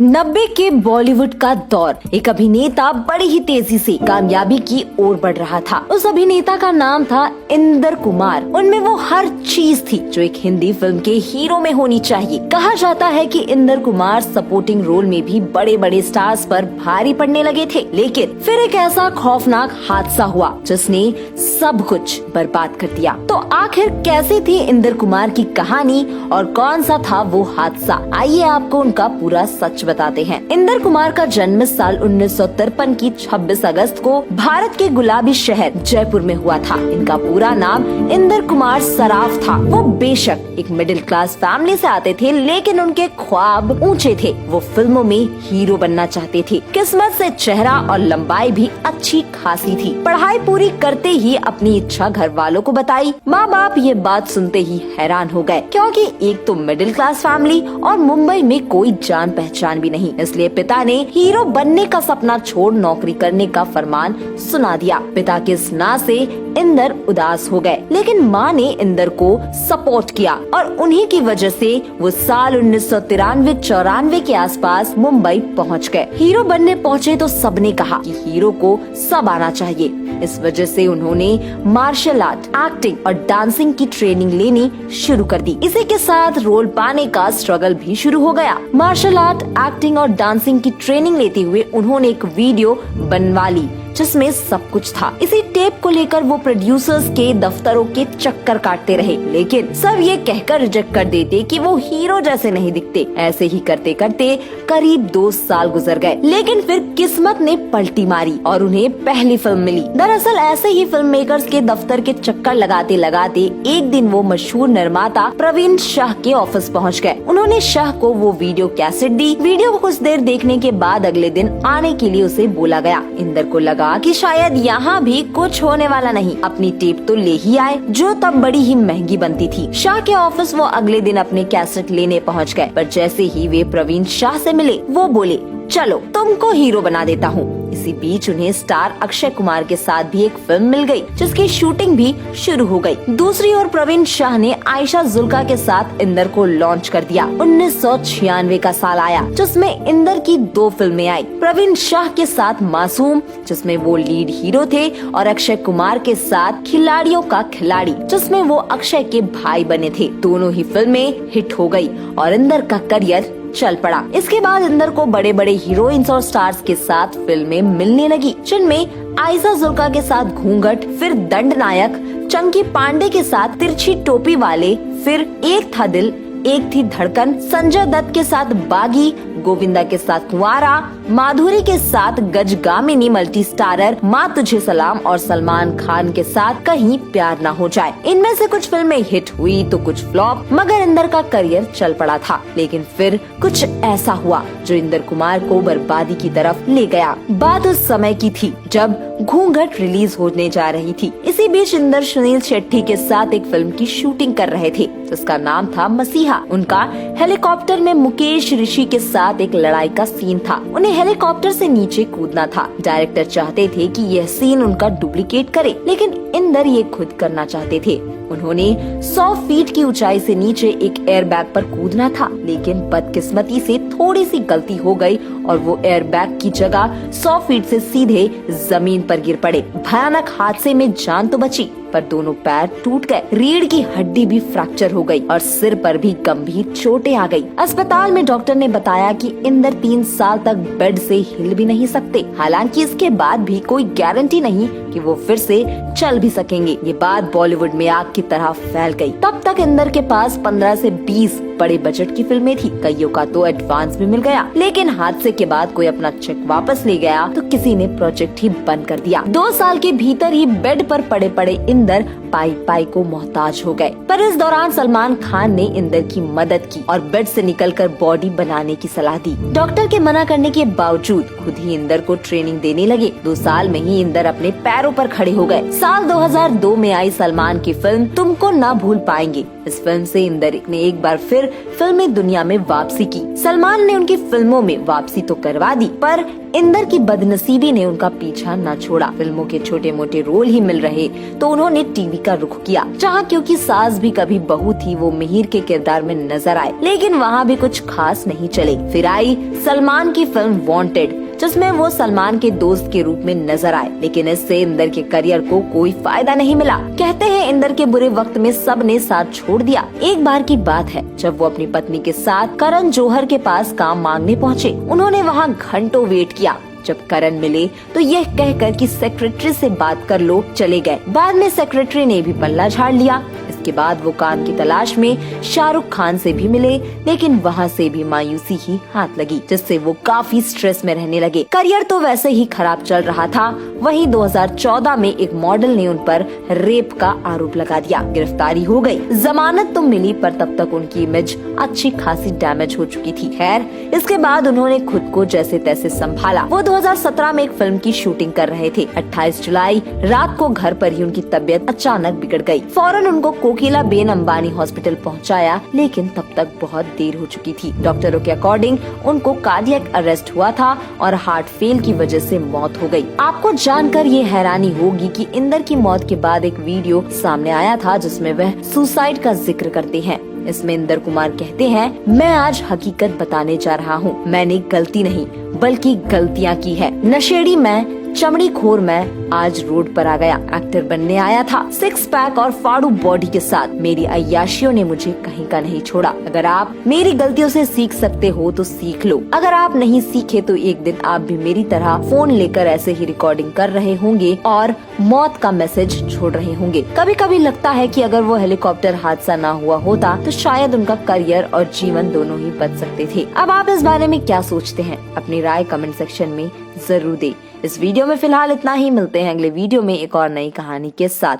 90 के बॉलीवुड का दौर एक अभिनेता बड़ी ही तेजी से कामयाबी की ओर बढ़ रहा था। उस अभिनेता का नाम था इंदर कुमार। उनमें वो हर चीज थी जो एक हिंदी फिल्म के हीरो में होनी चाहिए। कहा जाता है कि इंदर कुमार सपोर्टिंग रोल में भी बड़े बड़े स्टार्स पर भारी पड़ने लगे थे, लेकिन फिर एक ऐसा खौफनाक हादसा हुआ जिसने सब कुछ बर्बाद कर दिया। तो आखिर कैसी थी इंदर कुमार की कहानी और कौन सा था वो हादसा, आइए आपको उनका पूरा सच बताते हैं। इंदर कुमार का जन्म साल 1953 की 26 अगस्त को भारत के गुलाबी शहर जयपुर में हुआ था। इनका पूरा नाम इंदर कुमार सराफ था। वो बेशक एक मिडिल क्लास फैमिली से आते थे, लेकिन उनके ख्वाब ऊंचे थे। वो फिल्मों में हीरो बनना चाहते थे। किस्मत से चेहरा और लंबाई भी अच्छी खासी थी। पढ़ाई पूरी करते ही अपनी इच्छा घर वालों को बताई। माँ बाप ये बात सुनते ही हैरान हो गए, क्योंकि एक तो मिडिल क्लास फैमिली और मुंबई में कोई जान पहचान भी नहीं। इसलिए पिता ने हीरो बनने का सपना छोड़ नौकरी करने का फरमान सुना दिया। पिता के इस ना से इंदर उदास हो गए, लेकिन माँ ने इंदर को सपोर्ट किया और उन्हीं की वजह से वो साल 1993-94 के आसपास मुंबई पहुँच गए। हीरो बनने पहुँचे तो सबने कहा कि हीरो को सब आना चाहिए। इस वजह से उन्होंने मार्शल आर्ट, एक्टिंग और डांसिंग की ट्रेनिंग लेनी शुरू कर दी। इसी के साथ रोल पाने का स्ट्रगल भी शुरू हो गया। मार्शल आर्ट, एक्टिंग और डांसिंग की ट्रेनिंग लेते हुए उन्होंने एक वीडियो बनवा ली जिसमें सब कुछ था। इसी टेप को लेकर वो प्रोड्यूसर्स के दफ्तरों के चक्कर काटते रहे, लेकिन सब ये कहकर रिजेक्ट कर देते कि वो हीरो जैसे नहीं दिखते। ऐसे ही करते करते करीब 2 साल गुजर गए, लेकिन फिर किस्मत ने पलटी मारी और उन्हें पहली फिल्म मिली। दरअसल ऐसे ही फिल्म मेकर्स के दफ्तर के चक्कर लगाते लगाते एक दिन वो मशहूर निर्माता प्रवीण शाह के ऑफिस पहुँच गए। उन्होंने शाह को वो वीडियो कैसेट दी। वीडियो को कुछ देर देखने के बाद अगले दिन आने के लिए उसे बोला गया। इंदर को लगा कि शायद यहाँ भी कुछ होने वाला नहीं, अपनी टेप तो ले ही आए, जो तब बड़ी ही महंगी बनती थी। शाह के ऑफिस वो अगले दिन अपने कैसेट लेने पहुँच गए, पर जैसे ही वे प्रवीण शाह से मिले वो बोले, चलो तुमको हीरो बना देता हूँ। इसी बीच उन्हें स्टार अक्षय कुमार के साथ भी एक फिल्म मिल गई, जिसकी शूटिंग भी शुरू हो गई। दूसरी ओर प्रवीण शाह ने आयशा जुल्का के साथ इंदर को लॉन्च कर दिया। 1996 का साल आया, जिसमें इंदर की 2 फिल्में आई। प्रवीण शाह के साथ मासूम, जिसमें वो लीड हीरो थे, और अक्षय कुमार के साथ खिलाड़ियों का खिलाड़ी, जिसमें वो अक्षय के भाई बने थे। दोनों ही फिल्में हिट हो गयी और इंदर का करियर चल पड़ा। इसके बाद इंदर को बड़े बड़े हीरोइंस और स्टार्स के साथ फिल्में मिलने लगी, जिनमें आयशा जुल्का के साथ घूंघट, फिर दंडनायक, चंकी पांडे के साथ तिरछी टोपी वाले, फिर एक था दिल एक थी धड़कन, संजय दत्त के साथ बागी, गोविंदा के साथ कुंवारा, माधुरी के साथ गजगामिनी मल्टी स्टारर, माँ तुझे सलाम और सलमान खान के साथ कहीं प्यार ना हो जाए। इनमें से कुछ फिल्में हिट हुई तो कुछ फ्लॉप, मगर इंदर का करियर चल पड़ा था। लेकिन फिर कुछ ऐसा हुआ जो इंदर कुमार को बर्बादी की तरफ ले गया। बात उस समय की थी जब घूंघट रिलीज होने जा रही थी। इसी बीच इंदर सुनील शेट्टी के साथ एक फिल्म की शूटिंग कर रहे थे, जिसका नाम था मसीहा। उनका हेलीकॉप्टर में मुकेश ऋषि के साथ एक लड़ाई का सीन था। उन्हें हेलीकॉप्टर से नीचे कूदना था। डायरेक्टर चाहते थे कि यह सीन उनका डुप्लीकेट करे, लेकिन इंदर ये खुद करना चाहते थे। उन्होंने 100 फीट की ऊंचाई से नीचे एक एयरबैग पर कूदना था, लेकिन बदकिस्मती से थोड़ी सी गलती हो गई और वो एयरबैग की जगह 100 फीट से सीधे जमीन पर गिर पड़े। भयानक हादसे में जान तो बची, पर दोनों पैर टूट गए, रीढ़ की हड्डी भी फ्रैक्चर हो गई और सिर पर भी गंभीर चोटें आ गई। अस्पताल में डॉक्टर ने बताया कि इंदर 3 साल तक बेड से हिल भी नहीं सकते। हालांकि इसके बाद भी कोई गारंटी नहीं कि वो फिर से चल भी सकेंगे। ये बात बॉलीवुड में आग की तरह फैल गई। तब तक इंदर के पास 15 से 20 बड़े बजट की फिल्में थी। कईयों का तो एडवांस भी मिल गया, लेकिन हादसे के बाद कोई अपना चेक वापस ले गया तो किसी ने प्रोजेक्ट ही बंद कर दिया। 2 साल के भीतर ही बेड पर पड़े पड़े इंदर पाई पाई को मोहताज हो गए। पर इस दौरान सलमान खान ने इंदर की मदद की और बेड से निकलकर बॉडी बनाने की सलाह दी। डॉक्टर के मना करने के बावजूद खुद ही इंदर को ट्रेनिंग देने लगे। 2 साल में ही इंदर अपने पैरों पर खड़े हो गए। साल 2002 में आई सलमान की फिल्म तुमको ना भूल पाएंगे। इस फिल्म से इंदर ने एक बार फिर फिर फिल्मी दुनिया में वापसी की। सलमान ने उनकी फिल्मों में वापसी तो करवा दी, पर इंदर की बदनसीबी ने उनका पीछा न छोड़ा। फिल्मों के छोटे मोटे रोल ही मिल रहे तो उन्होंने टीवी का रुख किया, जहाँ क्योंकि सास भी कभी बहू थी वो मिहिर के किरदार में नजर आए, लेकिन वहाँ भी कुछ खास नहीं चले। फिर आई सलमान की फिल्म वांटेड, जिसमें वो सलमान के दोस्त के रूप में नजर आए, लेकिन इससे इंदर के करियर को कोई फायदा नहीं मिला। कहते हैं इंदर के बुरे वक्त में सब ने साथ छोड़ दिया। एक बार की बात है जब वो अपनी पत्नी के साथ करण जौहर के पास काम मांगने पहुँचे। उन्होंने वहाँ घंटों वेट किया। जब करण मिले तो यह कहकर कि सेक्रेटरी से बात कर लो चले गए। बाद में सेक्रेटरी ने भी पल्ला झाड़ लिया। इसके बाद वो काम की तलाश में शाहरुख खान से भी मिले, लेकिन वहाँ से भी मायूसी ही हाथ लगी, जिससे वो काफी स्ट्रेस में रहने लगे। करियर तो वैसे ही खराब चल रहा था। वहीं 2014 में एक मॉडल ने उन पर रेप का आरोप लगा दिया। गिरफ्तारी हो गई, जमानत तो मिली, पर तब तक उनकी इमेज अच्छी खासी डैमेज हो चुकी थी। खैर, इसके बाद उन्होंने खुद को जैसे तैसे संभाला। वो 2017 में एक फिल्म की शूटिंग कर रहे थे। 28 जुलाई रात को घर पर ही उनकी तबीयत अचानक बिगड़ गई। फौरन उनको कोकिलाबेन अंबानी हॉस्पिटल पहुंचाया, लेकिन तब तक बहुत देर हो चुकी थी। डॉक्टरों के अकॉर्डिंग उनको कार्डियक अरेस्ट हुआ था और हार्ट फेल की वजह से मौत हो गई। आपको जानकर ये हैरानी होगी कि इंदर की मौत के बाद एक वीडियो सामने आया था जिसमें वह सुसाइड का जिक्र करते हैं। इसमें इंदर कुमार कहते हैं, मैं आज हकीकत बताने जा रहा हूँ। मैंने गलती नहीं बल्कि गलतियाँ की है। नशेड़ी मैं, चमड़ी खोर मैं आज रोड पर आ गया। एक्टर बनने आया था। 6 पैक और फाड़ू बॉडी के साथ मेरी अय्याशियों ने मुझे कहीं का नहीं छोड़ा। अगर आप मेरी गलतियों से सीख सकते हो तो सीख लो। अगर आप नहीं सीखे तो एक दिन आप भी मेरी तरह फोन लेकर ऐसे ही रिकॉर्डिंग कर रहे होंगे और मौत का मैसेज छोड़ रहे होंगे। कभी कभी लगता है कि अगर वो हेलीकॉप्टर हादसा ना हुआ होता तो शायद उनका करियर और जीवन दोनों ही बच सकते थे। अब आप इस बारे में क्या सोचते हैं? अपनी राय कमेंट सेक्शन में जरूर दें। इस वीडियो में फिलहाल इतना ही। मिलते हैं अगले वीडियो में एक और नई कहानी के साथ।